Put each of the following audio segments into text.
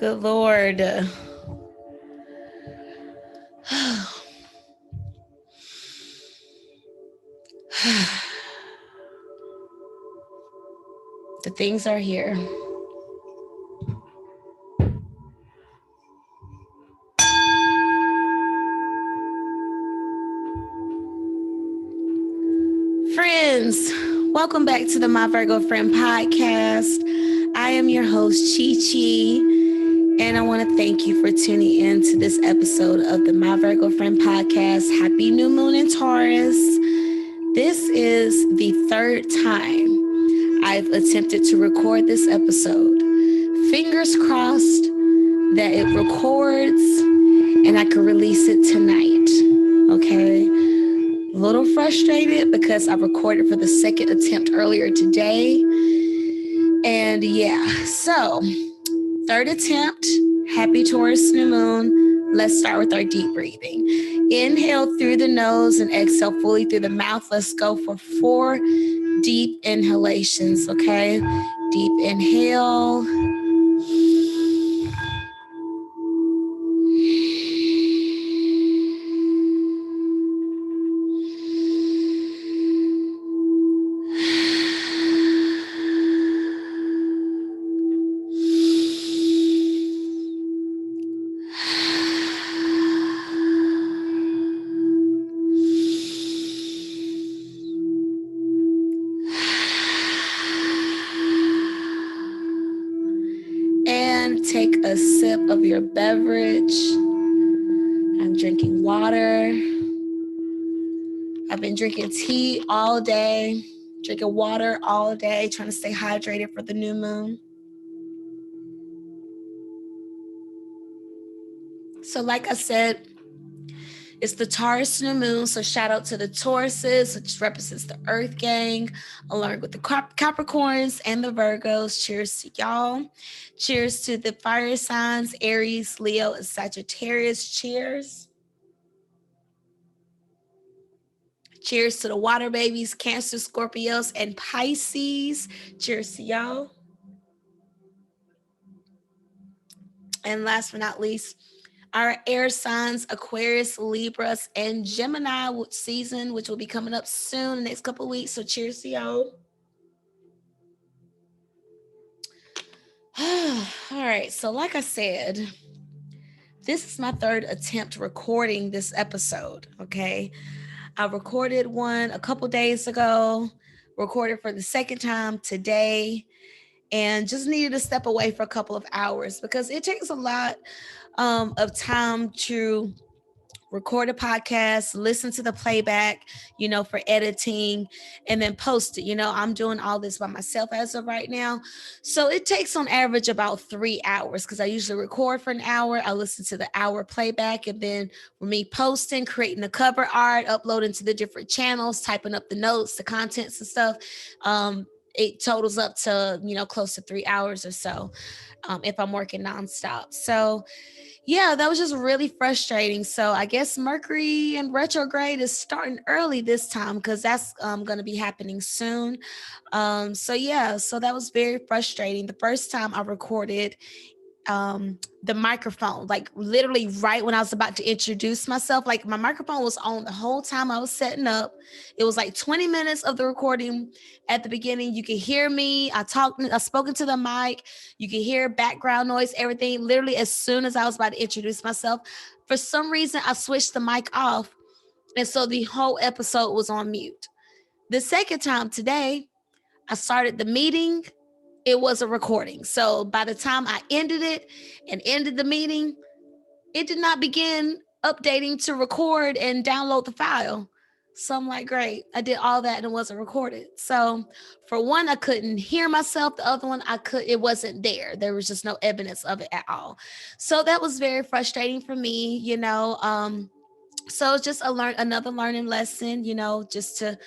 Good Lord. The things are here. Friends, welcome back to the My Virgo Friend podcast. I am your host, CheChe, and I want to thank you for tuning in to this episode of the My Virgo Friend podcast. Happy New Moon in Taurus. This is the third time I've attempted to record this episode. Fingers crossed that it records and I can release it tonight, okay? A little frustrated because I recorded for the second attempt earlier today. And yeah, so third attempt, happy Taurus New Moon. Let's start with our deep breathing. Inhale through the nose and exhale fully through the mouth. Let's go for 4 deep inhalations, okay? Deep inhale. Take a sip of your beverage. I'm drinking water. I've been drinking tea all day, drinking water all day, trying to stay hydrated for the new moon. So like I said, it's the Taurus New Moon, so shout out to the Tauruses, which represents the Earth gang, along with the Capricorns and the Virgos. Cheers to y'all. Cheers to the fire signs, Aries, Leo, and Sagittarius. Cheers. Cheers to the water babies, Cancer, Scorpios, and Pisces. Cheers to y'all. And last but not least, our air signs, Aquarius, Libras, and Gemini season, which will be coming up soon, the next couple of weeks. So cheers to y'all. All right. So like I said, this is my third attempt recording this episode, okay? I recorded one a couple days ago, recorded for the second time today, and just needed to step away for a couple of hours because it takes a lot of time to record a podcast, listen to the playback, for editing, and then post it. I'm doing all this by myself as of right now. So it takes on average about 3 hours because I usually record for an hour. I listen to the hour playback, and then for me posting, creating the cover art, uploading to the different channels, typing up the notes, the contents and stuff. It totals up to, close to 3 hours or so if I'm working nonstop. So yeah, that was just really frustrating. So I guess Mercury in retrograde is starting early this time because that's going to be happening soon. So that was very frustrating. The first time I recorded the microphone, like literally right when I was about to introduce myself, like my microphone was on the whole time I was setting up. It was like 20 minutes of the recording. At the beginning, you could hear me. I spoken to the mic. You could hear background noise, everything. Literally as soon as I was about to introduce myself, for some reason, I switched the mic off. And so the whole episode was on mute. The second time today, I started the meeting. It was a recording. So by the time I ended it and ended the meeting, it did not begin updating to record and download the file. So I'm like, great, I did all that and it wasn't recorded. So for one, I couldn't hear myself. The other one, it wasn't there. There was just no evidence of it at all. So that was very frustrating for me, So it's just another learning lesson, just to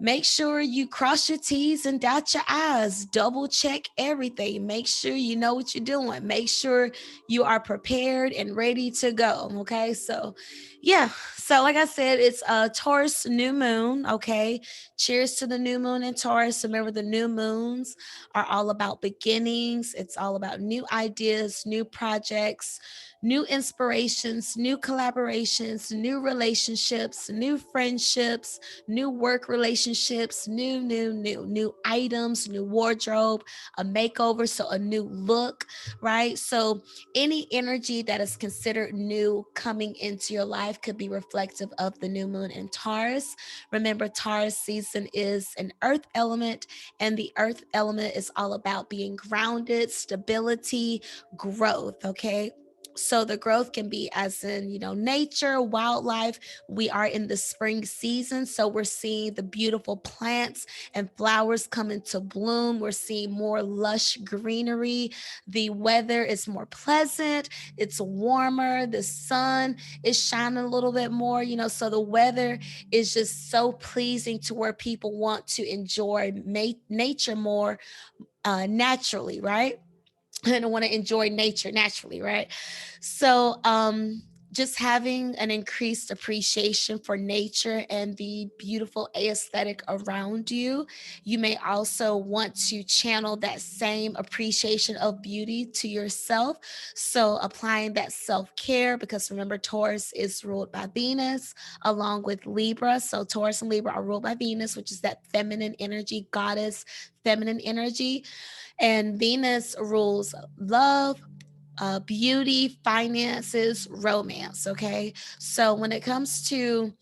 Make sure you cross your T's and dot your I's. Double check everything. Make sure you know what you're doing. Make sure you are prepared and ready to go. Okay. So, yeah. So, like I said, it's a Taurus new moon. Okay. Cheers to the new moon in Taurus. Remember, the new moons are all about beginnings, it's all about new ideas, new projects, new inspirations, new collaborations, new relationships, new friendships, new work relationships, new items, new wardrobe, a makeover, so a new look, right? So any energy that is considered new coming into your life could be reflective of the new moon in Taurus. Remember, Taurus season is an earth element, and the earth element is all about being grounded, stability, growth, okay? So the growth can be as in, nature, wildlife. We are in the spring season, so we're seeing the beautiful plants and flowers come into bloom. We're seeing more lush greenery. The weather is more pleasant, it's warmer, the sun is shining a little bit more, so the weather is just so pleasing to where people want to enjoy nature more naturally, right? And want to enjoy nature naturally, right? So, just having an increased appreciation for nature and the beautiful aesthetic around you. You may also want to channel that same appreciation of beauty to yourself. So, applying that self care, because remember, Taurus is ruled by Venus along with Libra. So, Taurus and Libra are ruled by Venus, which is that feminine energy, goddess, feminine energy. And Venus rules love, beauty, finances, romance. Okay. So when it comes to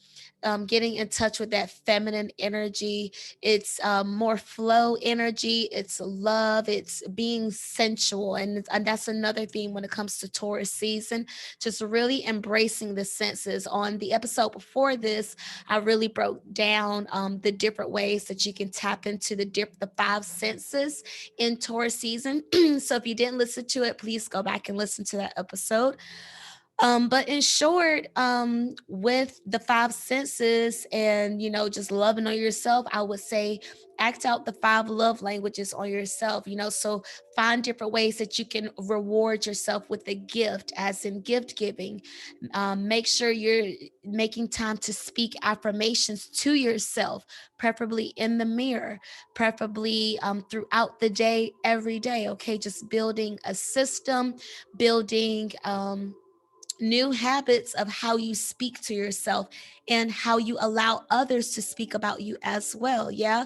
getting in touch with that feminine energy, it's more flow energy, it's love, it's being sensual. And that's another theme when it comes to Taurus season, just really embracing the senses. On the episode before this, I really broke down the different ways that you can tap into the five senses in Taurus season. So if you didn't listen to it, please go back and listen to that episode. But in short, with the five senses and, just loving on yourself, I would say act out the five love languages on yourself, so find different ways that you can reward yourself with a gift, as in gift giving. Make sure you're making time to speak affirmations to yourself, preferably in the mirror, preferably throughout the day, every day. Okay. Just building a system, building, new habits of how you speak to yourself and how you allow others to speak about you as well. Yeah.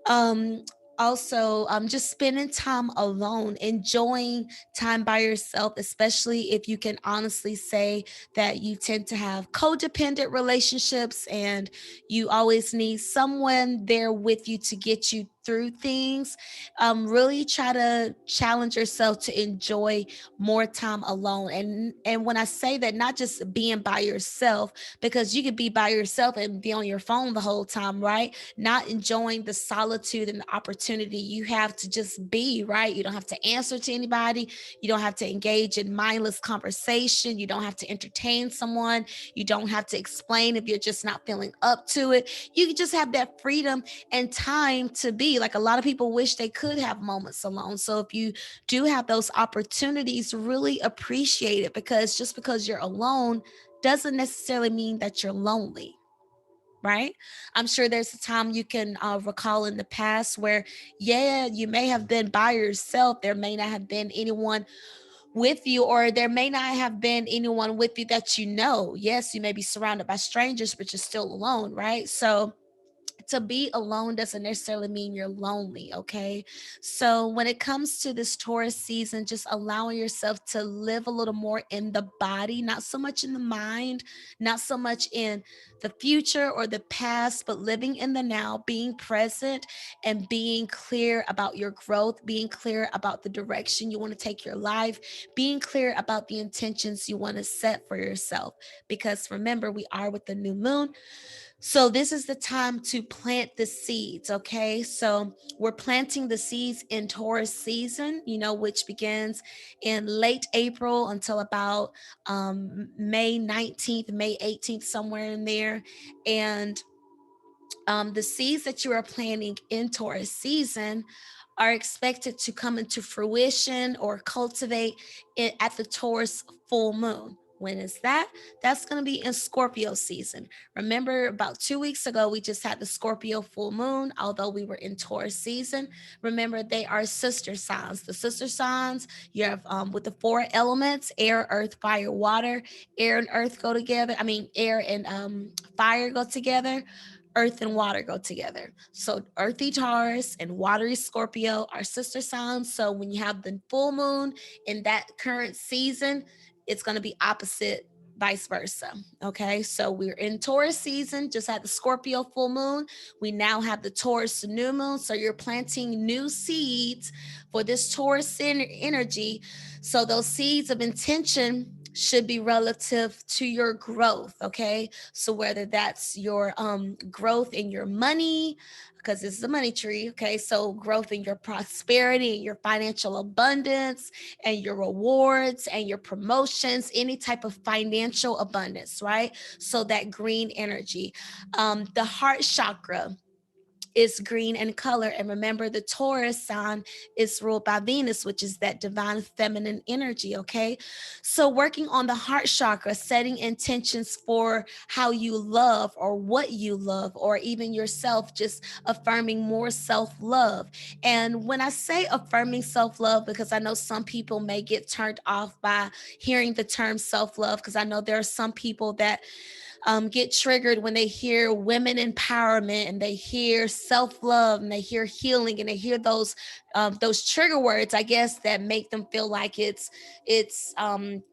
um Also, just spending time alone, enjoying time by yourself, especially if you can honestly say that you tend to have codependent relationships and you always need someone there with you to get you through things. Really try to challenge yourself to enjoy more time alone. And when I say that, not just being by yourself, because you could be by yourself and be on your phone the whole time, right? Not enjoying the solitude and the opportunity you have to just be, right? You don't have to answer to anybody. You don't have to engage in mindless conversation. You don't have to entertain someone. You don't have to explain if you're just not feeling up to it. You can just have that freedom and time to be. Like, a lot of people wish they could have moments alone. So if you do have those opportunities, really appreciate it, because just because you're alone doesn't necessarily mean that you're lonely, right? I'm sure there's a time you can recall in the past where, yeah, you may have been by yourself. There may not have been anyone with you, or there may not have been anyone with you that you know. Yes, you may be surrounded by strangers, but you're still alone, right? So to be alone doesn't necessarily mean you're lonely, okay? So when it comes to this Taurus season, just allowing yourself to live a little more in the body, not so much in the mind, not so much in the future or the past, but living in the now, being present and being clear about your growth, being clear about the direction you want to take your life, being clear about the intentions you want to set for yourself. Because remember, we are with the new moon, so this is the time to plant the seeds, okay? So we're planting the seeds in Taurus season, which begins in late April until about May 19th, May 18th, somewhere in there. And The seeds that you are planting in Taurus season are expected to come into fruition or cultivate it at the Taurus full moon. When is that? That's going to be in Scorpio season. Remember, about 2 weeks ago, we just had the Scorpio full moon, although we were in Taurus season. Remember, they are sister signs. The sister signs, you have with the four elements: air, earth, fire, water. Air and earth go together. I mean, air and fire go together. Earth and water go together. So earthy Taurus and watery Scorpio are sister signs. So when you have the full moon in that current season, it's going to be opposite, vice versa. Okay, so we're in Taurus season, just had the Scorpio full moon. We now have the Taurus new moon. So you're planting new seeds for this Taurus energy. So those seeds of intention should be relative to your growth. Okay, so whether that's your growth in your money, because this is a money tree, okay? So growth in your prosperity and your financial abundance and your rewards and your promotions, any type of financial abundance, right? So that green energy. The heart chakra is green in color. And remember, the Taurus sign is ruled by Venus, which is that divine feminine energy. Okay. So, working on the heart chakra, setting intentions for how you love or what you love, or even yourself, just affirming more self love. And when I say affirming self love, because I know some people may get turned off by hearing the term self love, because I know there are some people that get triggered when they hear women empowerment and they hear self-love and they hear healing and they hear those trigger words, I guess, that make them feel like it's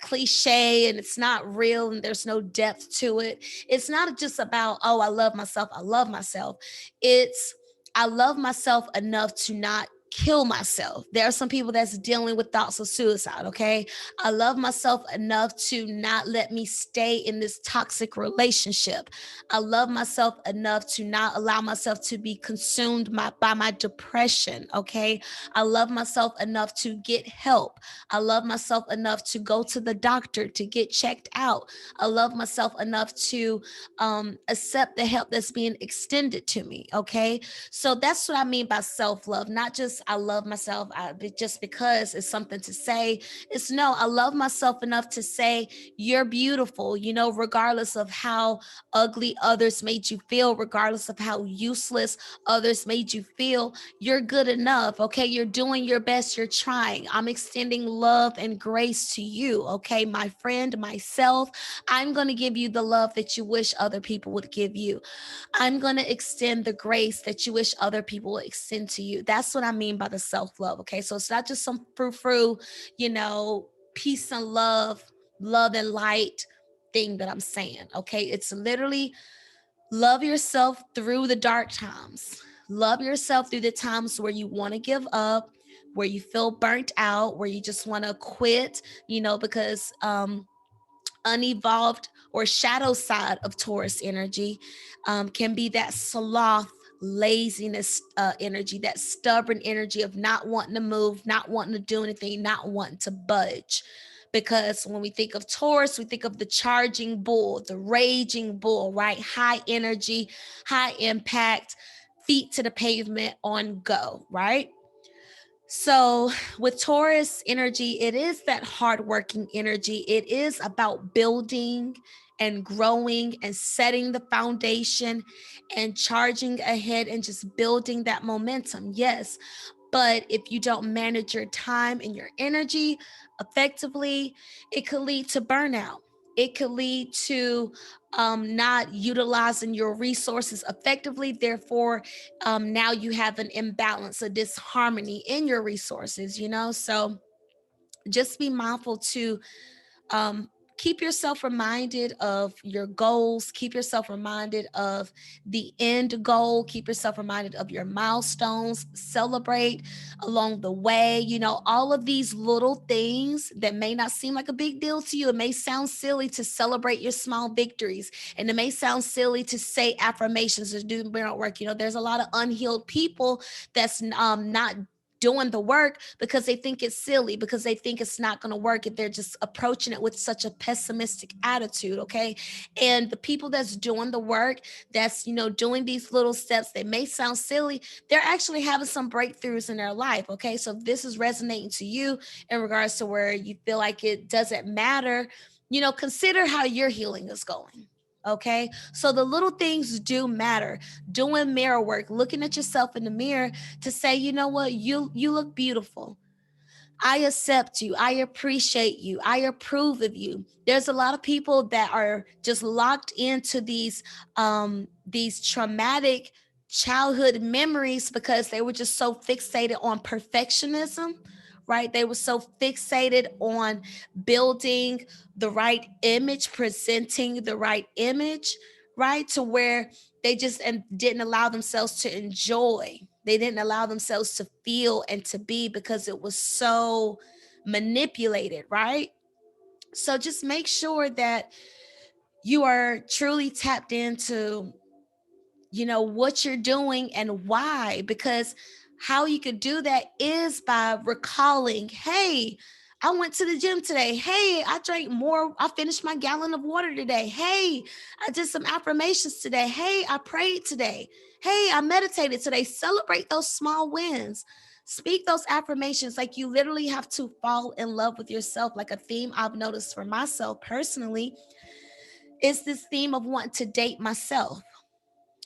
cliche and it's not real and there's no depth to it. It's not just about, oh, I love myself, I love myself. It's, I love myself enough to not kill myself. There are some people that's dealing with thoughts of suicide. Okay, I love myself enough to not let me stay in this toxic relationship. I love myself enough to not allow myself to be consumed by my depression. Okay, I love myself enough to get help. I love myself enough to go to the doctor to get checked out. I love myself enough to accept the help that's being extended to me. Okay, so that's what I mean by self love. Not just I love myself just because it's something to say. It's no, I love myself enough to say, you're beautiful, regardless of how ugly others made you feel, regardless of how useless others made you feel. You're good enough. Okay. You're doing your best. You're trying. I'm extending love and grace to you. Okay. My friend, myself, I'm going to give you the love that you wish other people would give you. I'm going to extend the grace that you wish other people would extend to you. That's what I mean by the self love. Okay. So it's not just some frou-frou, peace and love and light thing that I'm saying. Okay. It's literally love yourself through the dark times. Love yourself through the times where you want to give up, where you feel burnt out, where you just want to quit, because unevolved or shadow side of Taurus energy can be that sloth, laziness energy, that stubborn energy of not wanting to move, not wanting to do anything, not wanting to budge. Because when we think of Taurus, we think of the charging bull, the raging bull, right? High energy, high impact, feet to the pavement, on go, right? So, with Taurus energy, it is that hardworking energy. It is about building and growing and setting the foundation and charging ahead and just building that momentum. Yes. But if you don't manage your time and your energy effectively, it could lead to burnout. It could lead to not utilizing your resources effectively. Therefore, now you have an imbalance, a disharmony in your resources, So just be mindful to um, keep yourself reminded of your goals, keep yourself reminded of the end goal, keep yourself reminded of your milestones, celebrate along the way. All of these little things that may not seem like a big deal to you. It may sound silly to celebrate your small victories, and it may sound silly to say affirmations or do mirror work. There's a lot of unhealed people that's not doing the work because they think it's silly, because they think it's not going to work, if they're just approaching it with such a pessimistic attitude. Okay. And the people that's doing the work, that's, doing these little steps that may sound silly, they're actually having some breakthroughs in their life. Okay. So if this is resonating to you in regards to where you feel like it doesn't matter, consider how your healing is going. Okay. So the little things do matter. Doing mirror work, looking at yourself in the mirror to say, you know what, you look beautiful. I accept you. I appreciate you. I approve of you. There's a lot of people that are just locked into these traumatic childhood memories because they were just so fixated on perfectionism, right? They were so fixated on building the right image, presenting the right image, right? To where they just didn't allow themselves to enjoy. They didn't allow themselves to feel and to be because it was so manipulated, right? So just make sure that you are truly tapped into, what you're doing and why, because how you could do that is by recalling, hey, I went to the gym today. Hey, I finished my gallon of water today. Hey, I did some affirmations today. Hey, I prayed today. Hey, I meditated today. Celebrate those small wins. Speak those affirmations. Like, you literally have to fall in love with yourself. Like, a theme I've noticed for myself personally is this theme of wanting to date myself.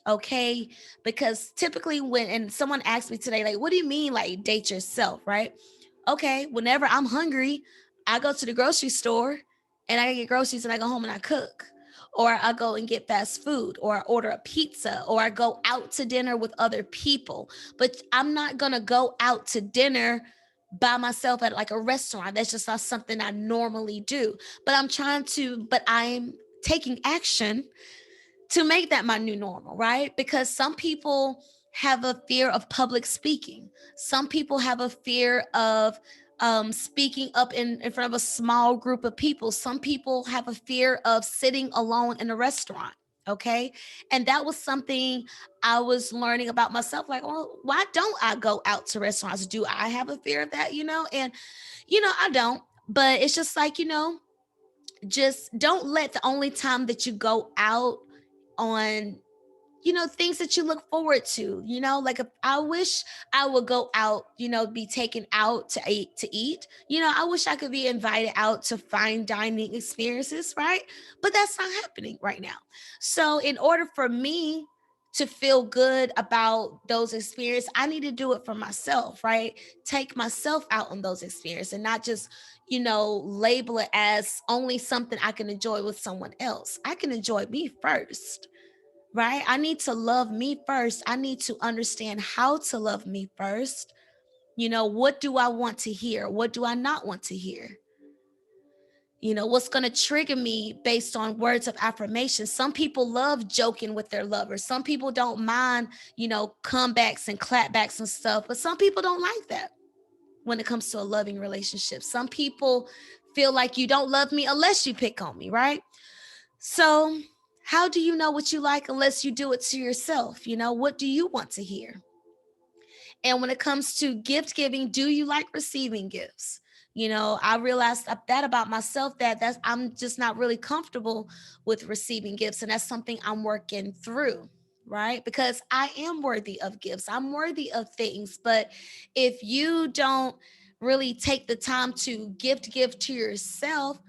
Okay. Because typically and someone asked me today, like, what do you mean, like, date yourself, right? Okay, whenever I'm hungry, I go to the grocery store and I get groceries and I go home and I cook. Or I go and get fast food, or I order a pizza, or I go out to dinner with other people. But I'm not going to go out to dinner by myself at like a restaurant. That's just not something I normally do. But I'm taking action to make that my new normal, right? Because some people have a fear of public speaking. Some people have a fear of speaking up in front of a small group of people. Some people have a fear of sitting alone in a restaurant. Okay. And that was something I was learning about myself. Like, well, why don't I go out to restaurants? Do I have a fear of that? And, I don't. But it's just like, just don't let the only time that you go out on things that you look forward to, like, if I wish I would go out, be taken out to eat. I wish I could be invited out to fine dining experiences, right? But that's not happening right now. So in order for me to feel good about those experiences, I need to do it for myself, right? Take myself out on those experiences and not just label it as only something I can enjoy with someone else. I can enjoy me first, right? I need to love me first. I need to understand how to love me first. What do I want to hear? What do I not want to hear? What's going to trigger me based on words of affirmation. Some people love joking with their lovers. Some people don't mind, comebacks and clapbacks and stuff, but some people don't like that when it comes to a loving relationship. Some people feel like you don't love me unless you pick on me, right? So, how do you know what you like unless you do it to yourself? What do you want to hear? And when it comes to gift giving, do you like receiving gifts? I realized that about myself, that's I'm just not really comfortable with receiving gifts, and that's something I'm working through, right? Because I am worthy of gifts. I'm worthy of things, but if you don't really take the time to give to yourself,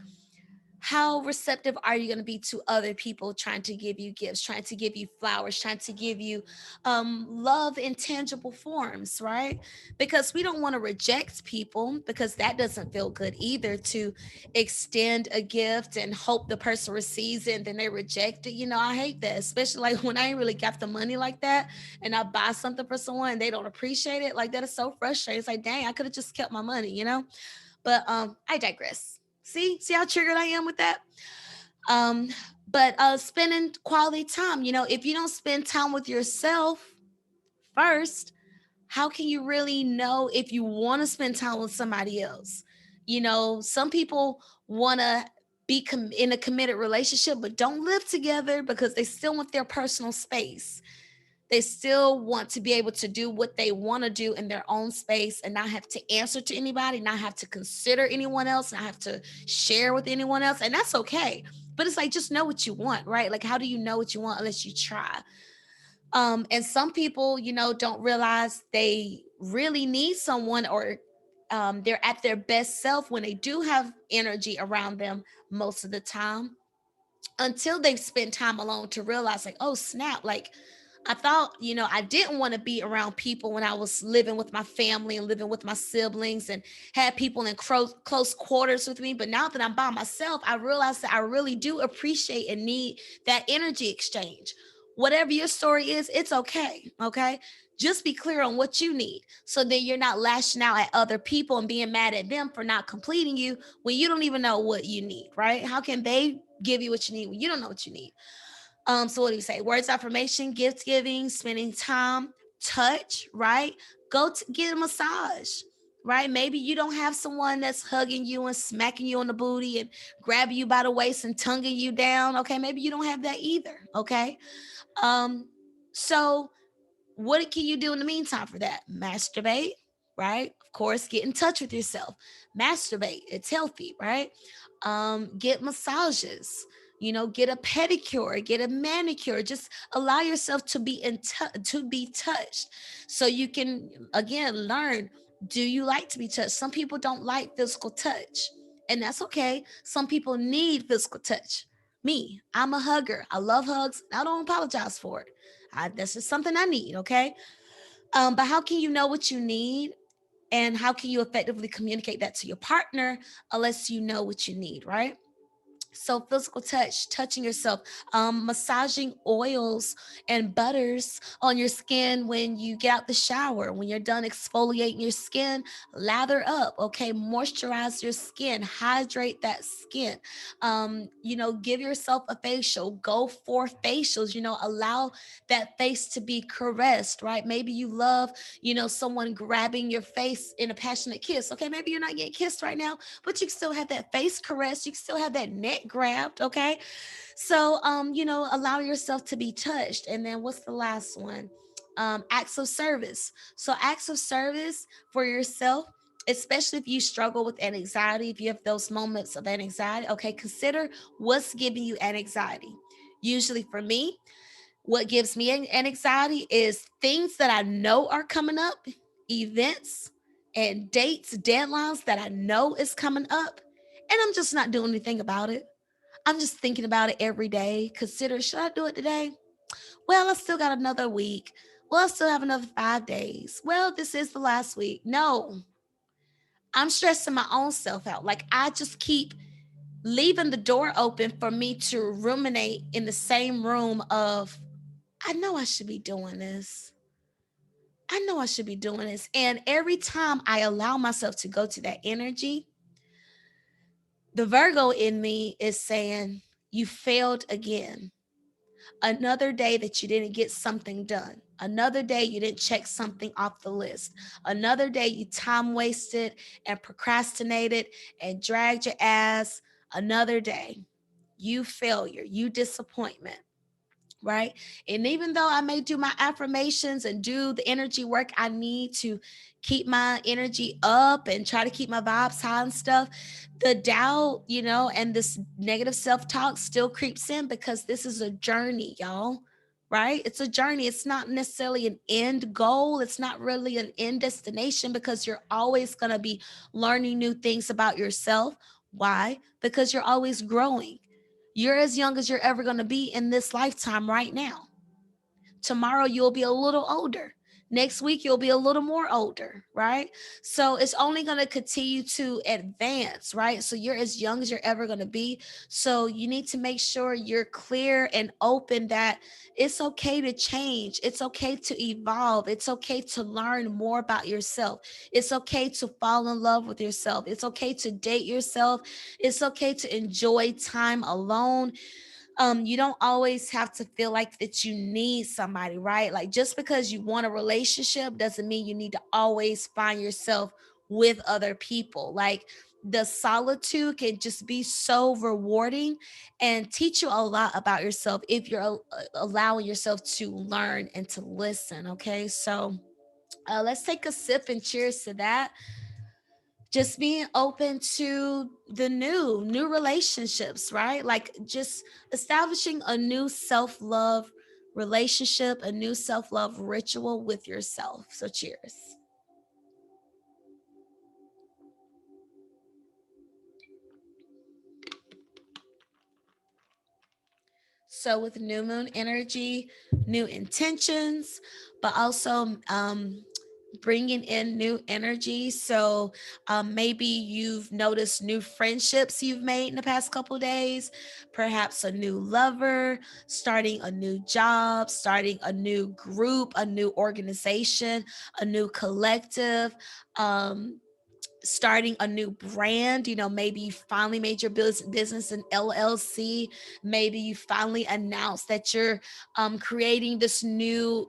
how receptive are you going to be to other people trying to give you gifts, trying to give you flowers, trying to give you love in tangible forms, right? Because we don't want to reject people, because that doesn't feel good either, to extend a gift and hope the person receives it and then they reject it. I hate that, especially like when I ain't really got the money like that and I buy something for someone and they don't appreciate it. Like, that is so frustrating. It's like, dang, I could have just kept my money. But I digress. See how triggered I am with that? Um, but spending quality time, if you don't spend time with yourself first, how can you really know if you want to spend time with somebody else? Some people want to be in a committed relationship, but don't live together because they still want their personal space. They still want to be able to do what they want to do in their own space and not have to answer to anybody, not have to consider anyone else, not have to share with anyone else. And that's okay. But it's like, just know what you want, right? Like, how do you know what you want unless you try? And some people, don't realize they really need someone, or they're at their best self when they do have energy around them most of the time, until they've spent time alone to realize, like, oh snap, like I thought, I didn't want to be around people when I was living with my family and living with my siblings and had people in close quarters with me. But now that I'm by myself, I realize that I really do appreciate and need that energy exchange. Whatever your story is, it's okay. Okay. Just be clear on what you need, so that you're not lashing out at other people and being mad at them for not completing you when you don't even know what you need, right? How can they give you what you need when you don't know what you need? So what do you say? Words affirmation, gift giving, spending time, touch, right? Go to get a massage, right? Maybe you don't have someone that's hugging you and smacking you on the booty and grabbing you by the waist and tonguing you down. Okay, maybe you don't have that either. Okay. Um, so what can you do in the meantime for that? Masturbate, right? Of course, get in touch with yourself. Masturbate. It's healthy, right? Get massages, get a pedicure, get a manicure. Just allow yourself to be to be touched, so you can again learn, do you like to be touched? Some people don't like physical touch, and that's okay. Some people need physical touch. Me, I'm a hugger. I love hugs. I don't apologize for it. That's just something I need, okay? But how can you know what you need, and how can you effectively communicate that to your partner unless you know what you need, right? So physical touch, touching yourself, massaging oils and butters on your skin when you get out the shower, when you're done exfoliating your skin, lather up, okay? Moisturize your skin, hydrate that skin. Give yourself a facial, go for facials, allow that face to be caressed, right? Maybe you love, someone grabbing your face in a passionate kiss. Okay, maybe you're not getting kissed right now, but you can still have that face caressed. You can still have that neck grabbed. Okay. So, allow yourself to be touched. And then what's the last one? Acts of service. So, acts of service for yourself, especially if you struggle with anxiety, if you have those moments of anxiety, okay, consider what's giving you anxiety. Usually for me, what gives me anxiety is things that I know are coming up, events and dates, deadlines that I know is coming up, and I'm just not doing anything about it. I'm just thinking about it every day. Consider, should I do it today? Well, I still got another week. Well, I still have another 5 days. Well, this is the last week. No, I'm stressing my own self out. Like, I just keep leaving the door open for me to ruminate in the same room of, I know I should be doing this. I know I should be doing this. And every time I allow myself to go to that energy, the Virgo in me is saying, you failed again. Another day that you didn't get something done. Another day you didn't check something off the list. Another day you time wasted and procrastinated and dragged your ass. Another day, you failure, you disappointment, right? And even though I may do my affirmations and do the energy work I need to keep my energy up and try to keep my vibes high and stuff, the doubt, and this negative self-talk still creeps in, because this is a journey, y'all. Right? It's a journey. It's not necessarily an end goal. It's not really an end destination, because you're always going to be learning new things about yourself. Why? Because you're always growing. You're as young as you're ever going to be in this lifetime right now. Tomorrow you'll be a little older. Next week you'll be a little more older, right? So it's only going to continue to advance, right? So you're as young as you're ever going to be. So you need to make sure you're clear and open that it's okay to change. It's okay to evolve. It's okay to learn more about yourself. It's okay to fall in love with yourself. It's okay to date yourself. It's okay to enjoy time alone. You don't always have to feel like that you need somebody, right? Like, just because you want a relationship doesn't mean you need to always find yourself with other people. Like, the solitude can just be so rewarding and teach you a lot about yourself if you're allowing yourself to learn and to listen. Okay, so let's take a sip and cheers to that. Just being open to the new relationships, right? Like just establishing a new self-love relationship, a new self-love ritual with yourself. So cheers. So with new moon energy, new intentions, but also bringing in new energy. So maybe you've noticed new friendships you've made in the past couple days, perhaps a new lover, starting a new job, starting a new group, a new organization, a new collective. Starting a new brand. Maybe you finally made your business an LLC. Maybe you finally announced that you're creating this new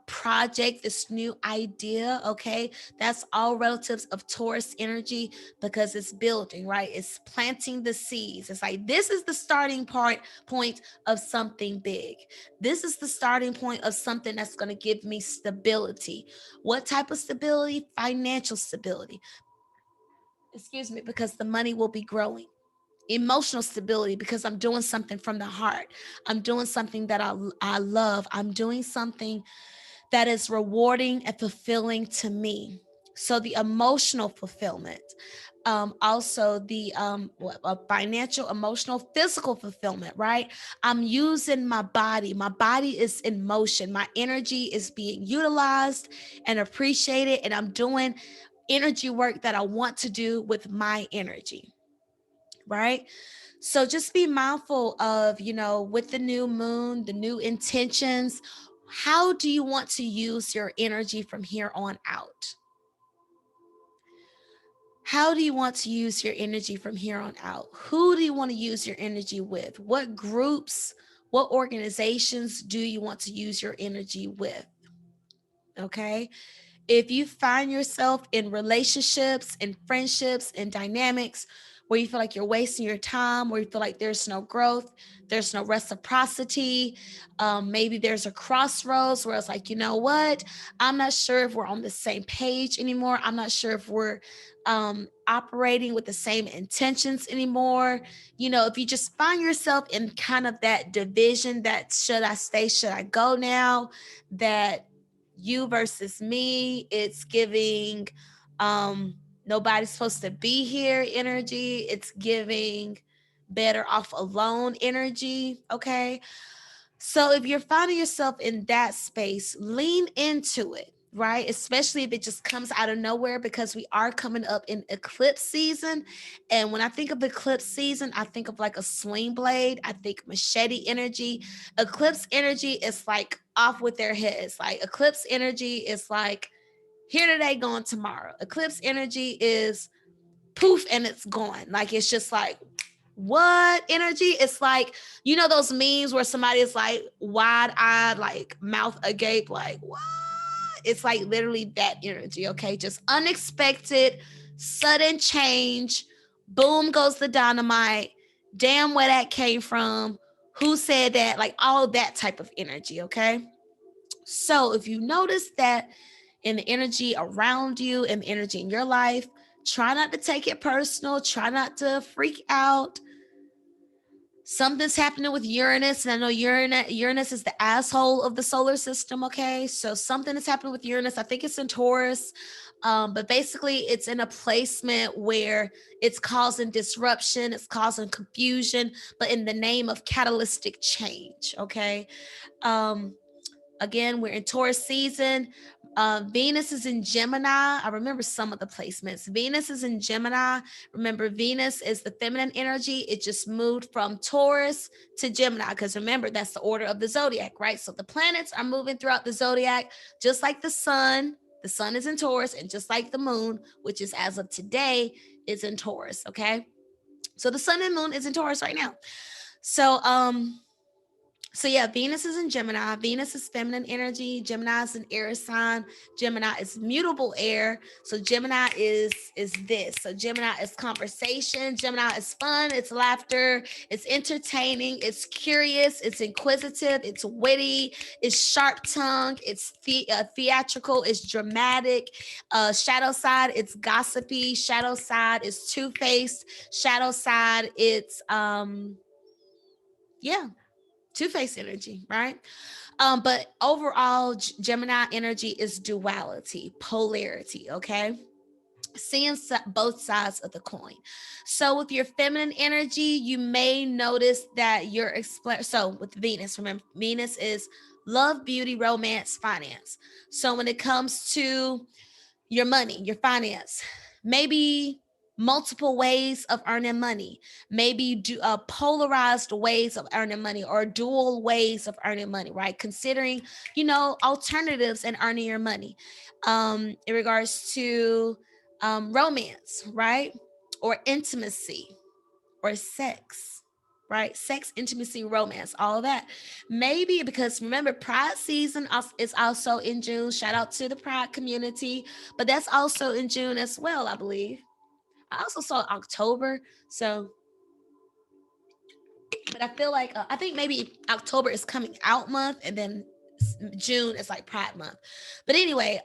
project, this new idea. Okay, that's all relatives of Taurus energy, because it's building, right? It's planting the seeds. It's like, this is the starting point of something big. This is the starting point of something that's going to give me stability. What type of stability? Financial stability. Excuse me, because the money will be growing. Emotional stability, because I'm doing something from the heart. I'm doing something that I love. I'm doing something that is rewarding and fulfilling to me. So the emotional fulfillment, also the financial, emotional, physical fulfillment, right? I'm using my body. My body is in motion. My energy is being utilized and appreciated, and I'm doing energy work that I want to do with my energy, right? So just be mindful of, with the new moon, the new intentions. How do you want to use your energy from here on out? How do you want to use your energy from here on out? Who do you want to use your energy with? What groups, what organizations do you want to use your energy with? Okay. If you find yourself in relationships and friendships and dynamics where you feel like you're wasting your time, where you feel like there's no growth, there's no reciprocity, maybe there's a crossroads where it's like, you know what, I'm not sure if we're on the same page anymore. I'm not sure if we're operating with the same intentions anymore. If you just find yourself in kind of that division, that should I stay, should I go now, that you versus me, it's giving nobody's supposed to be here energy, it's giving better off alone energy. Okay, so if you're finding yourself in that space, lean into it, right? Especially if it just comes out of nowhere, because we are coming up in eclipse season. And when I think of eclipse season, I think of like a swing blade. I think machete energy. Eclipse energy is like off with their heads. Like eclipse energy is like here today, gone tomorrow. Eclipse energy is poof and it's gone. Like it's just like, what energy? It's like, those memes where somebody is like wide-eyed, like mouth agape, like what? It's like literally that energy. Okay, just unexpected, sudden change. Boom goes the dynamite. Damn, where that came from? Who said that? Like all that type of energy. Okay, so if you notice that in the energy around you and the energy in your life, try not to take it personal. Try not to freak out. Something's happening with Uranus, and I know Uranus is the asshole of the solar system. Okay, so something is happening with Uranus. I think it's in Taurus, but basically it's in a placement where it's causing disruption, it's causing confusion, but in the name of catalytic change. Okay, um, again, we're in Taurus season. Venus is in Gemini. I remember some of the placements. Venus is in Gemini. Remember, Venus is the feminine energy. It just moved from Taurus to Gemini, because remember, that's the order of the zodiac, right? So the planets are moving throughout the zodiac, just like the sun. The sun is in Taurus, and just like the moon, which is as of today, is in Taurus. Okay. So the sun and moon is in Taurus right now. So, So yeah, Venus is in Gemini. Venus is feminine energy. Gemini is an air sign. Gemini is mutable air. So Gemini is this. So Gemini is conversation. Gemini is fun. It's laughter. It's entertaining. It's curious. It's inquisitive. It's witty. It's sharp tongued. It's theatrical. It's dramatic. Shadow side. It's gossipy. Shadow side is two faced. Shadow side. It's yeah, two-faced energy, right? But overall, Gemini energy is duality, polarity, okay? Seeing both sides of the coin. So with your feminine energy, you may notice that you're so with Venus, remember, Venus is love, beauty, romance, finance. So when it comes to your money, your finance, maybe multiple ways of earning money, maybe polarized ways of earning money or dual ways of earning money, right? Considering, alternatives in earning your money, in regards to romance, right? Or intimacy or sex, right? Sex, intimacy, romance, all of that. Maybe because remember, Pride season is also in June. Shout out to the Pride community, but that's also in June as well, I believe. I also saw October, so but I feel like I think maybe October is coming out month, and then June is like Pride month. But anyway,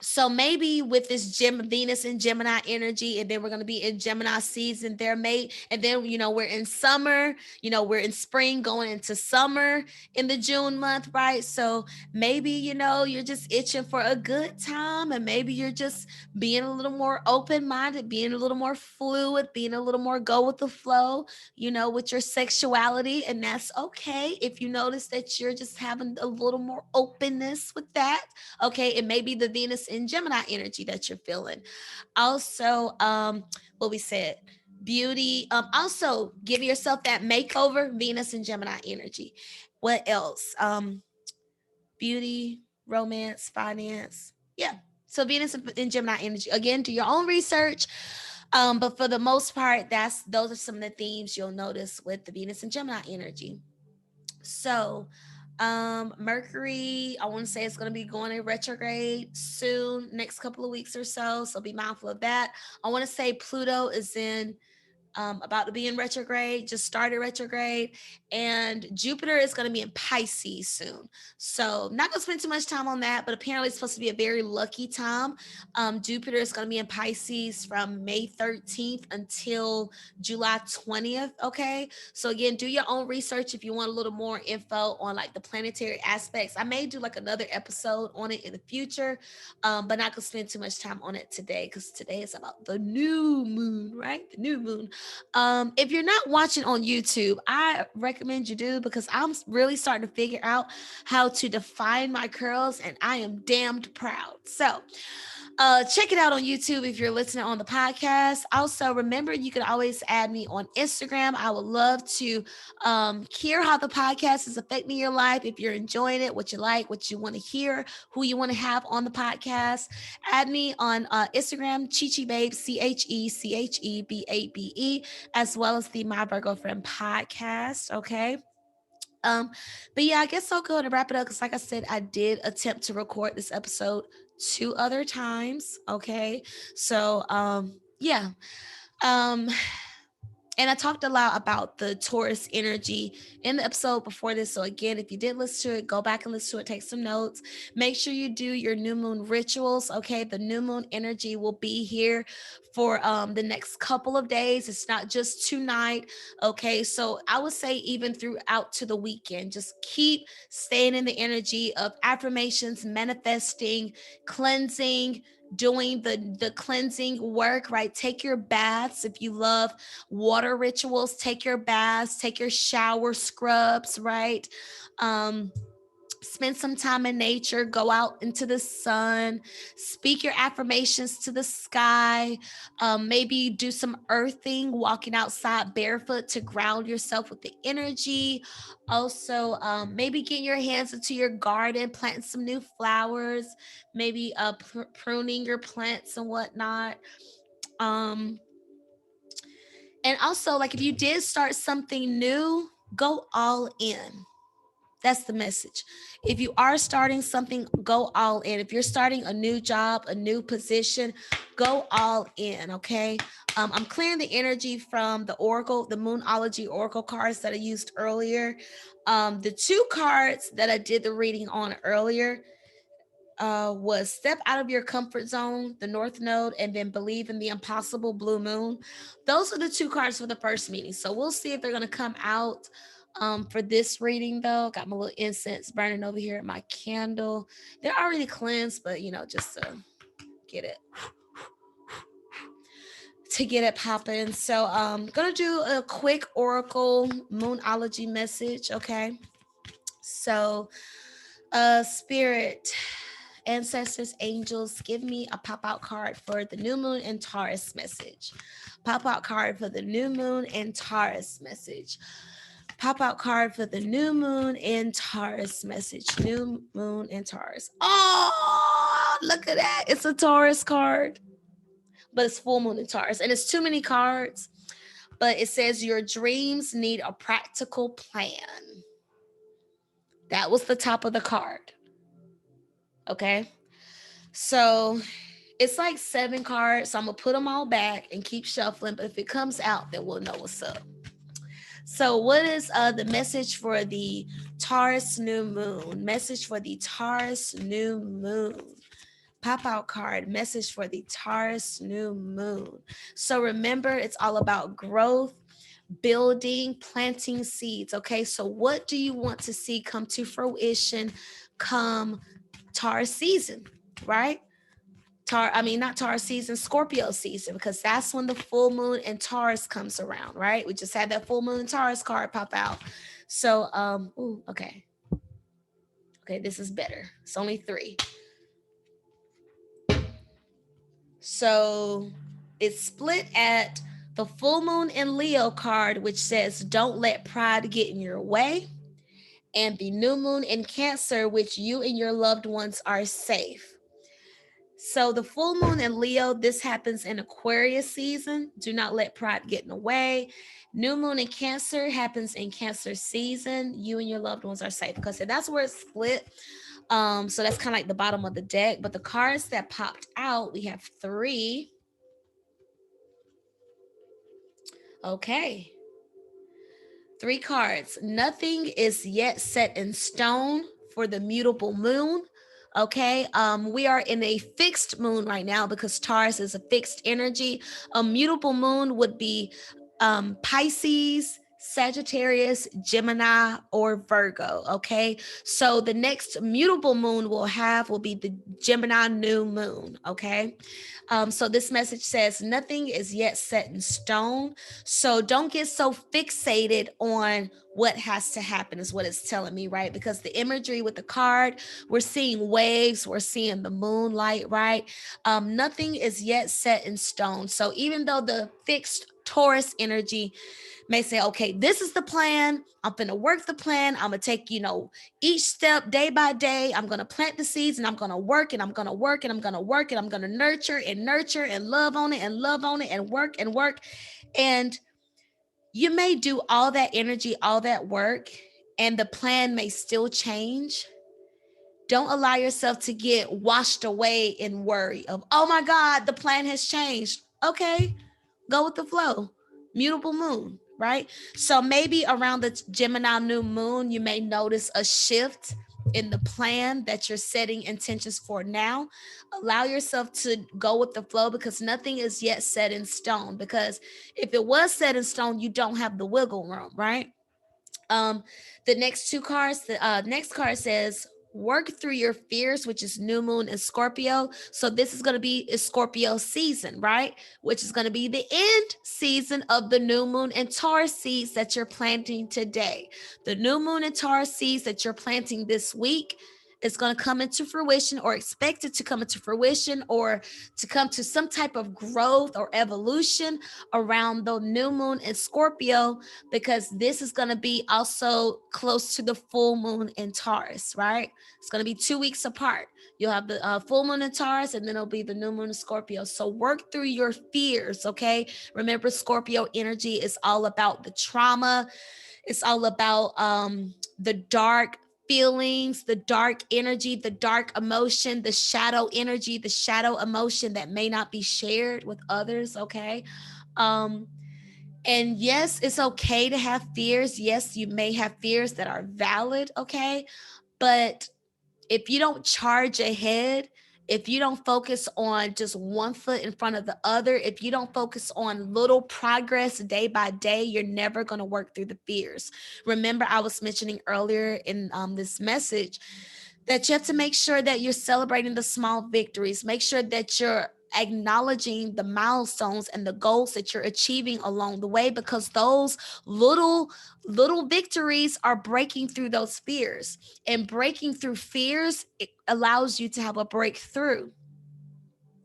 so maybe with this Venus and Gemini energy, and then we're going to be in Gemini season there, mate, and then we're in summer, we're in spring going into summer in the June month, right? So maybe you're just itching for a good time, and maybe you're just being a little more open-minded, being a little more fluid, being a little more go with the flow, with your sexuality. And that's okay if you notice that you're just having a little more openness with that. Okay, it may be the Venus in Gemini energy that you're feeling. Also, what we said, beauty. Also give yourself that makeover, Venus and Gemini energy. What else? Beauty, romance, finance. Yeah. So Venus and Gemini energy. Again, do your own research. But for the most part, those are some of the themes you'll notice with the Venus and Gemini energy. So Mercury, I want to say it's going to be going in retrograde soon, next couple of weeks or so be mindful of that. I want to say Pluto is in about to be in retrograde, just started retrograde, and Jupiter is going to be in Pisces soon. So, not going to spend too much time on that, but apparently it's supposed to be a very lucky time. Jupiter is going to be in Pisces from May 13th until July 20th. Okay. So, again, do your own research if you want a little more info on like the planetary aspects. I may do like another episode on it in the future, but not going to spend too much time on it today because today is about the new moon, right? The new moon. If you're not watching on YouTube, I recommend you do because I'm really starting to figure out how to define my curls, and I am damned proud. So, check it out on YouTube if you're listening on the podcast. Also, remember you can always add me on Instagram. I would love to hear how the podcast is affecting your life. If you're enjoying it, what you like, what you want to hear, who you want to have on the podcast. Add me on Instagram, CheChe Babe, CheCheBabe, as well as the My Virgo Friend podcast. Okay. Um, but yeah, I guess I'll go ahead and wrap it up because, like I said, I did attempt to record this episode two other times. Okay, so yeah. Um, and I talked a lot about the Taurus energy in the episode before this. So again, if you did listen to it, go back and listen to it, take some notes. Make sure you do your new moon rituals. Okay. The new moon energy will be here for the next couple of days. It's not just tonight. Okay. So I would say even throughout to the weekend, just keep staying in the energy of affirmations, manifesting, cleansing, doing the cleansing work, right? Take your baths if you love water rituals. Take your baths, take your shower scrubs, right? um Spend some time in nature, go out into the sun, speak your affirmations to the sky. Maybe do some earthing, walking outside barefoot to ground yourself with the energy. Also, maybe getting your hands into your garden, planting some new flowers, maybe pruning your plants and whatnot. um and also, like, if you did start something new, go all in. That's the message. If you are starting something, go all in. If you're starting a new job, a new position, go all in, okay? I'm clearing the energy from the Oracle, the Moonology Oracle cards that I used earlier. The two cards that I did the reading on earlier was Step Out of Your Comfort Zone, the North Node, and then Believe in the Impossible, Blue Moon. Those are the two cards for the first meeting. So we'll see if they're going to come out for this reading, though. Got my little incense burning over here at my candle. They're already cleansed, but just to get it popping. So gonna do a quick Oracle Moonology message, okay? So Spirit, ancestors, angels, give me a pop-out card for the new moon and Taurus message. Pop-out card for the new moon and Taurus message. Pop-out card for the new moon and Taurus message. New moon and Taurus. Oh, look at that. It's a Taurus card, but it's full moon and Taurus. And it's too many cards, but it says your dreams need a practical plan. That was the top of the card. Okay. So it's like 7 cards. So I'm going to put them all back and keep shuffling. But if it comes out, then we'll know what's up. So what is the message for the Taurus New Moon? Message for the Taurus New Moon. Pop out card, message for the Taurus New Moon. So remember, it's all about growth, building, planting seeds. Okay, so what do you want to see come to fruition come Taurus season, right? Not Taurus season, Scorpio season, because that's when the full moon and Taurus comes around, right? We just had that full moon and Taurus card pop out. So, okay, this is better. It's only 3. So it's split at the full moon in Leo card, which says, don't let pride get in your way. And the new moon in Cancer, which you and your loved ones are safe. So the full moon in Leo, this happens in Aquarius season. Do not let pride get in the way. New moon in Cancer happens in Cancer season. You and your loved ones are safe, because that's where it's split. So that's kind of like the bottom of the deck. But the cards that popped out, we have 3. Okay. 3 cards. Nothing is yet set in stone for the mutable moon. Okay. We are in a fixed moon right now because Taurus is a fixed energy. A mutable moon would be Pisces, Sagittarius, Gemini, or Virgo. Okay. So the next mutable moon will be the Gemini New Moon. Okay. So this message says nothing is yet set in stone. So don't get so fixated on what has to happen, is what it's telling me, right? Because the imagery with the card, we're seeing waves, we're seeing the moonlight, right? Nothing is yet set in stone. So even though the fixed Taurus energy may say, okay, this is the plan. I'm going to work the plan. I'm going to take, each step day by day. I'm going to plant the seeds and I'm going to work and I'm going to work and I'm going to work and I'm going to nurture and love on it and work and work. And you may do all that energy, all that work, and the plan may still change. Don't allow yourself to get washed away in worry of, oh my God, the plan has changed. Okay, go with the flow. Mutable moon, right? So maybe around the Gemini New Moon, you may notice a shift in the plan that you're setting intentions for now. Allow yourself to go with the flow, because nothing is yet set in stone. Because if it was set in stone, you don't have the wiggle room, right? The next 2 cards, the next card says, work through your fears, which is new moon and Scorpio. So this is going to be a Scorpio season, right? Which is going to be the end season of the new moon and Taurus seeds that you're planting today. The new moon and Taurus seeds that you're planting this week is going to come into fruition, or expected to come into fruition, or to come to some type of growth or evolution around the new moon in Scorpio, because this is going to be also close to the full moon in Taurus, right? It's going to be 2 weeks apart. You'll have the full moon in Taurus, and then it'll be the new moon in Scorpio. So work through your fears, okay? Remember, Scorpio energy is all about the trauma. It's all about the dark feelings, the dark energy, the dark emotion, the shadow energy, the shadow emotion that may not be shared with others, okay? Um, and yes, it's okay to have fears. Yes, you may have fears that are valid, okay? But if you don't charge ahead, if you don't focus on just one foot in front of the other, if you don't focus on little progress day by day, you're never going to work through the fears. Remember, I was mentioning earlier in this message that you have to make sure that you're celebrating the small victories. Make sure that you're acknowledging the milestones and the goals that you're achieving along the way, because those little victories are breaking through those fears, and breaking through fears, it allows you to have a breakthrough.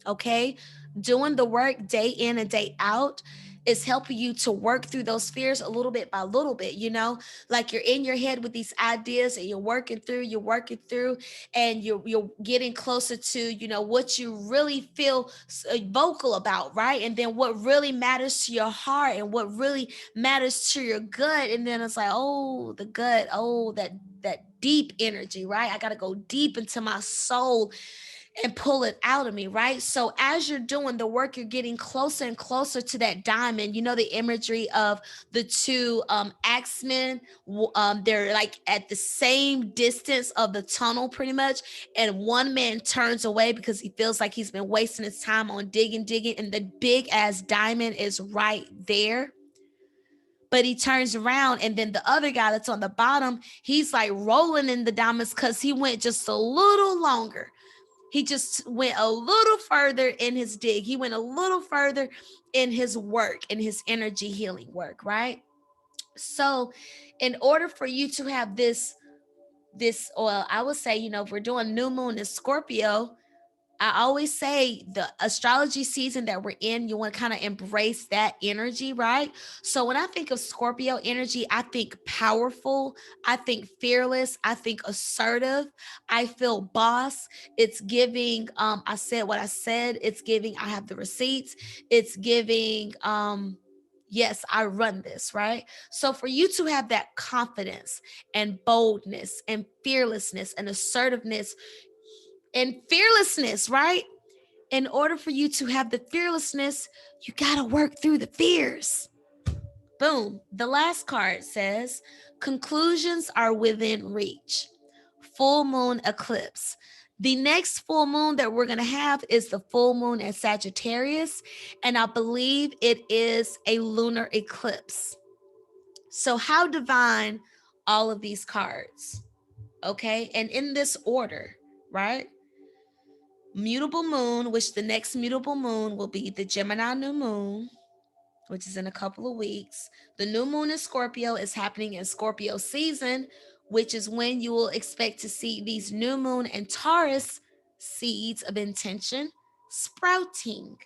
Okay, doing the work day in and day out is helping you to work through those fears a little bit by little bit, like you're in your head with these ideas and you're working through and you're getting closer to what you really feel vocal about, right? And then what really matters to your heart and what really matters to your gut, and then it's like, oh, the gut, oh, that deep energy, right? I got to go deep into my soul and pull it out of me, right? So as you're doing the work, you're getting closer and closer to that diamond. You know the imagery of the two axemen. They're like at the same distance of the tunnel, pretty much. And one man turns away because he feels like he's been wasting his time on digging, and the big ass diamond is right there. But he turns around, and then the other guy that's on the bottom, he's like rolling in the diamonds because he went just a little longer. He just went a little further in his dig. He went a little further in his work, in his energy healing work, right? So, in order for you to have this oil, I would say, if we're doing new moon in Scorpio, I always say the astrology season that we're in, you want to kind of embrace that energy, right? So when I think of Scorpio energy, I think powerful, I think fearless, I think assertive, I feel boss. It's giving, I said what I said, it's giving, I have the receipts, it's giving, yes, I run this, right? So for you to have that confidence and boldness and fearlessness and assertiveness and fearlessness, right? In order for you to have the fearlessness, you got to work through the fears. Boom. The last card says conclusions are within reach. Full moon eclipse. The next full moon that we're going to have is the full moon at Sagittarius, and I believe it is a lunar eclipse. So, how divine all of these cards, okay? And in this order, right? Mutable moon, which the next mutable moon will be the Gemini New Moon, which is in a couple of weeks. The new moon in Scorpio is happening in Scorpio season, which is when you will expect to see these new moon and Taurus seeds of intention sprouting.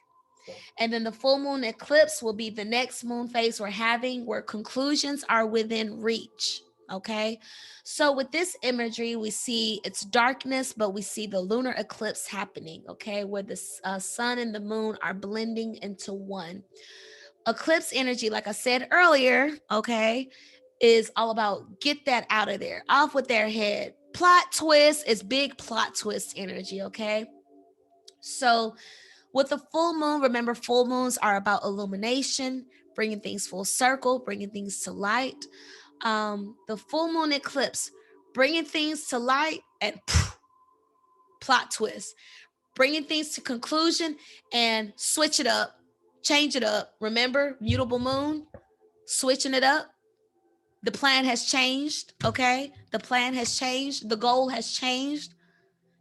And then the full moon eclipse will be the next moon phase we're having, where conclusions are within reach. Okay. So with this imagery, we see it's darkness, but we see the lunar eclipse happening. Okay. Where the sun and the moon are blending into one. Eclipse energy, like I said earlier, okay, is all about get that out of there, off with their head. Plot twist is big plot twist energy. Okay. So with the full moon, remember, full moons are about illumination, bringing things full circle, bringing things to light. The full moon eclipse, bringing things to light and plot twist, bringing things to conclusion and switch it up, change it up. Remember, mutable moon, switching it up. The plan has changed, okay? The plan has changed. The goal has changed.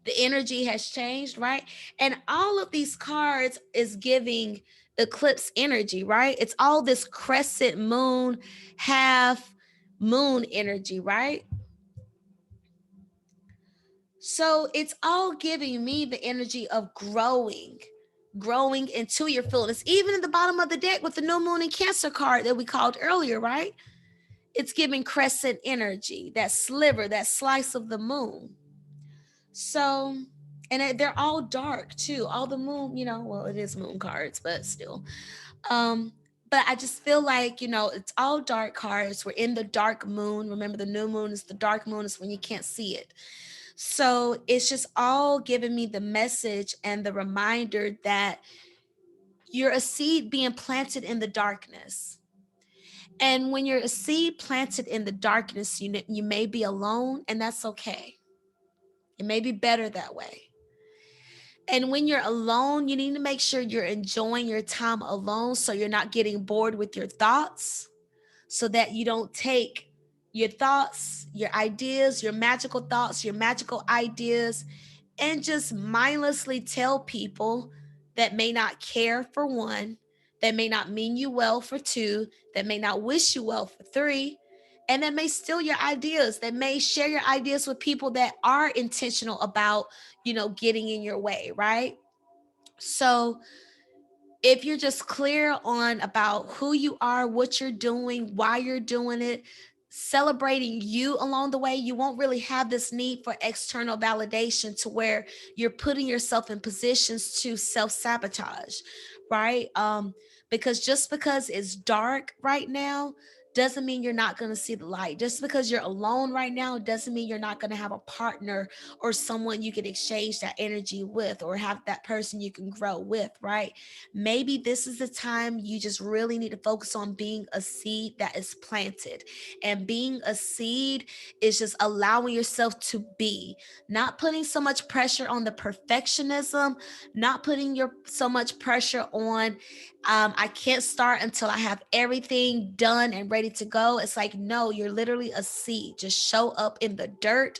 The energy has changed, right? And all of these cards is giving eclipse energy, right? It's all this crescent moon, half moon energy, right? So it's all giving me the energy of growing into your fullness. Even at the bottom of the deck with the new moon and Cancer card that we called earlier, right? It's giving crescent energy, that sliver, that slice of the moon. So, and they're all dark too. All the moon, well, it is moon cards, but still. Um, But I just feel like, it's all dark cards. We're in the dark moon. Remember, the new moon is the dark moon, is when you can't see it. So it's just all giving me the message and the reminder that you're a seed being planted in the darkness. And when you're a seed planted in the darkness, you may be alone, and that's okay. It may be better that way. And when you're alone, you need to make sure you're enjoying your time alone so you're not getting bored with your thoughts, so that you don't take your thoughts, your ideas, your magical thoughts, your magical ideas, and just mindlessly tell people that may not care, for one, that may not mean you well, for two, that may not wish you well, for three, and that may steal your ideas, that may share your ideas with people that are intentional about, getting in your way, right? So if you're just clear on about who you are, what you're doing, why you're doing it, celebrating you along the way, you won't really have this need for external validation to where you're putting yourself in positions to self-sabotage, right? Because just because it's dark right now doesn't mean you're not going to see the light. Just because you're alone right now doesn't mean you're not going to have a partner or someone you can exchange that energy with, or have that person you can grow with, right? Maybe this is the time you just really need to focus on being a seed that is planted. And being a seed is just allowing yourself to be, not putting so much pressure on the perfectionism, not putting your so much pressure on I can't start until I have everything done and ready to go. It's like, no, you're literally a seed. Just show up in the dirt,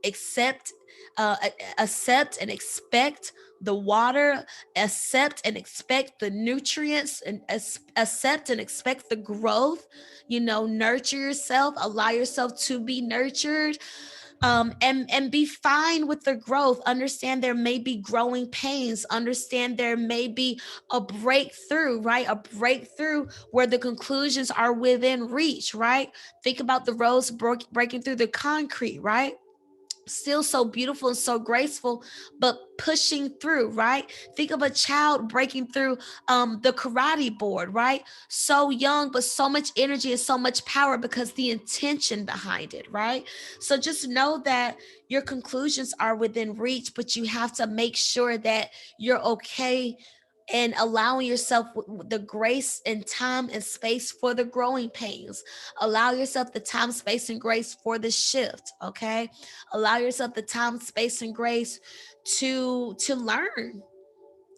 accept accept and expect the water, accept and expect the nutrients, and accept and expect the growth. Nurture yourself, allow yourself to be nurtured, and be fine with the growth. Understand there may be growing pains. Understand there may be a breakthrough, right? A breakthrough where the conclusions are within reach, right? Think about the rose breaking through the concrete, right? Still so beautiful and so graceful, but pushing through, right? Think of a child breaking through the karate board, right? So young, but so much energy and so much power because the intention behind it, right? So just know that your conclusions are within reach, but you have to make sure that you're okay and allowing yourself the grace and time and space for the growing pains. Allow yourself the time, space, and grace for the shift, okay? Allow yourself the time, space, and grace to learn,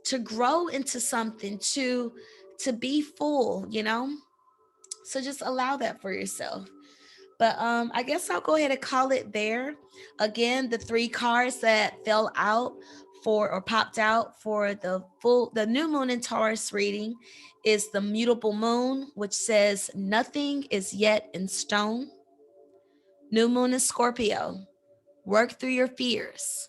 to grow into something, to be full, So just allow that for yourself. But I guess I'll go ahead and call it there. Again, the three cards that fell out for, or popped out for the new moon in Taurus reading, is the mutable moon, which says nothing is yet in stone. New moon in Scorpio, work through your fears.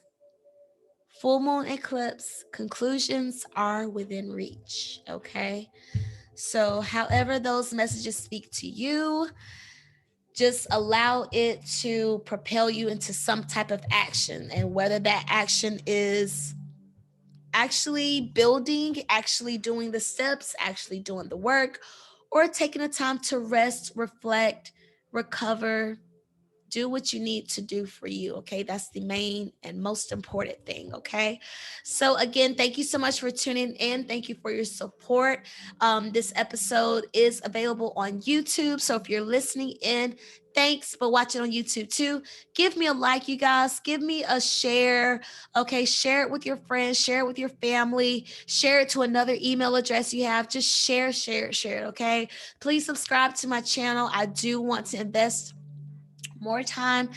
Full moon eclipse, conclusions are within reach. Okay. So, however, those messages speak to you, just allow it to propel you into some type of action. And whether that action is actually building, actually doing the steps, actually doing the work, or taking the time to rest, reflect, recover, do what you need to do for you. Okay. That's the main and most important thing. Okay. So, again, thank you so much for tuning in. Thank you for your support. This episode is available on YouTube. So, if you're listening in, thanks for watching on YouTube too. Give me a like, you guys. Give me a share. Okay. Share it with your friends, share it with your family, share it to another email address you have. Just share, share it, share it. Okay. Please subscribe to my channel. I do want to invest more time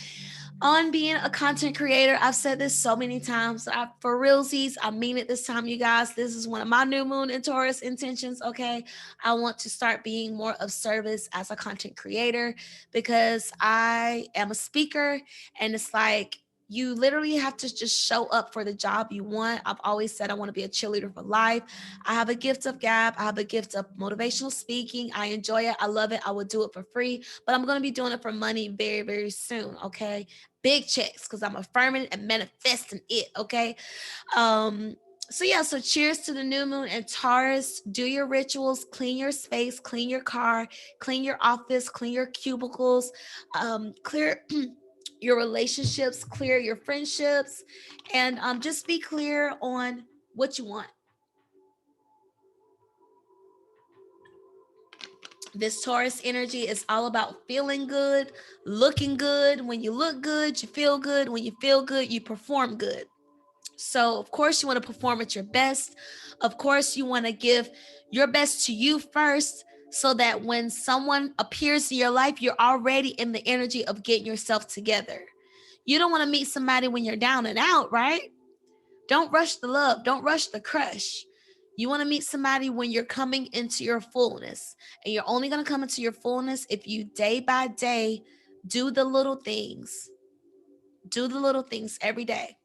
on being a content creator. I've said this so many times. For realsies, I mean it this time, you guys. This is one of my new moon and Taurus intentions. Okay. I want to start being more of service as a content creator because I am a speaker, and it's like, you literally have to just show up for the job you want. I've always said I want to be a cheerleader for life. I have a gift of gab. I have a gift of motivational speaking. I enjoy it. I love it. I would do it for free, but I'm going to be doing it for money very, very soon. Okay. Big checks, because I'm affirming and manifesting it. Okay. Um, So yeah, so cheers to the new moon. And Taurus, do your rituals, clean your space, clean your car, clean your office, clean your cubicles, clear your relationships, clear your friendships, and just be clear on what you want. This Taurus energy is all about feeling good, looking good. When you look good, you feel good. When you feel good, you perform good. So, of course, you want to perform at your best. Of course, you want to give your best to you first, so that when someone appears in your life, you're already in the energy of getting yourself together. You don't want to meet somebody when you're down and out, right? Don't rush the love, don't rush the crush. You want to meet somebody when you're coming into your fullness. And you're only going to come into your fullness if you day by day do the little things. Do the little things every day.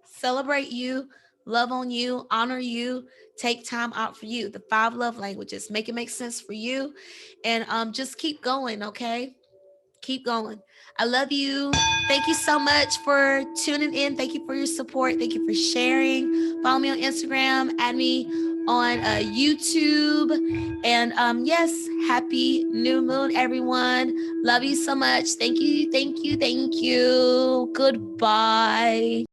Celebrate you, love on you, honor you, take time out for you. The 5 love languages. Make it make sense for you. And just keep going, okay? Keep going. I love you. Thank you so much for tuning in. Thank you for your support. Thank you for sharing. Follow me on Instagram. Add me on YouTube. And yes, happy new moon, everyone. Love you so much. Thank you. Thank you. Thank you. Goodbye.